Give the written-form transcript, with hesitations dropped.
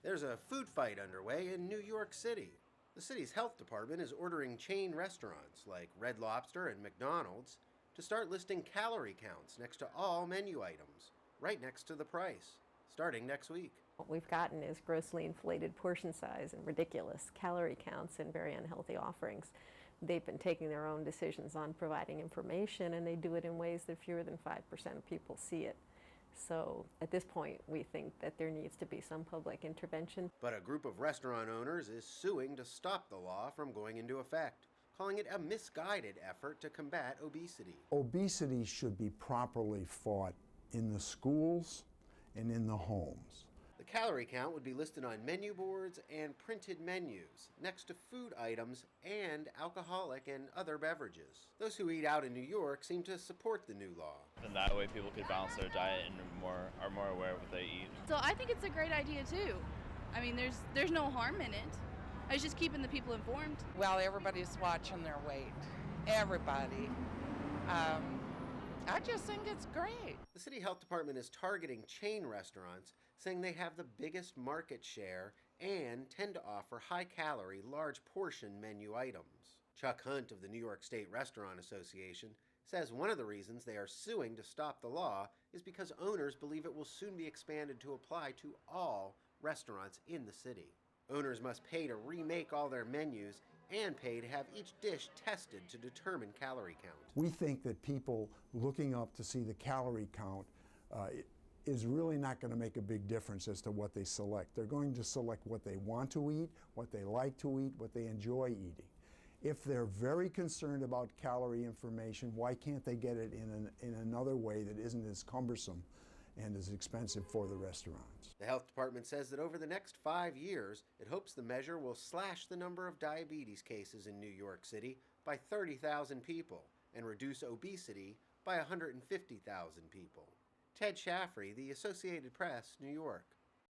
There's a food fight underway in New York City. The city's health department is ordering chain restaurants like Red Lobster and McDonald's to start listing calorie counts next to all menu items, right next to the price, starting next week. What we've gotten is grossly inflated portion size and ridiculous calorie counts and very unhealthy offerings. They've been taking their own decisions on providing information, and they do it in ways that fewer than 5% of people see it. So at this point, we think that there needs to be some public intervention. But a group of restaurant owners is suing to stop the law from going into effect, calling it a misguided effort to combat obesity. Obesity should be properly fought in the schools and in the homes. The calorie count would be listed on menu boards and printed menus, next to food items and alcoholic and other beverages. Those who eat out in New York seem to support the new law. And that way people could balance their diet and are more aware of what they eat. So I think it's a great idea too. I mean, there's no harm in it. It's just keeping the people informed. Well, everybody's watching their weight. Everybody. I just think it's great. The city health department is targeting chain restaurants, saying they have the biggest market share and tend to offer high-calorie, large-portion menu items. Chuck Hunt of the New York State Restaurant Association says one of the reasons they are suing to stop the law is because owners believe it will soon be expanded to apply to all restaurants in the city. Owners must pay to remake all their menus and pay to have each dish tested to determine calorie count. We think that people looking up to see the calorie count is really not going to make a big difference as to what they select. They're going to select what they want to eat, what they like to eat, what they enjoy eating. If they're very concerned about calorie information, why can't they get it in another way that isn't as cumbersome and as expensive for the restaurants? The health department says that over the next 5 years, it hopes the measure will slash the number of diabetes cases in New York City by 30,000 people and reduce obesity by 150,000 people. Ted Shaffrey, The Associated Press, New York.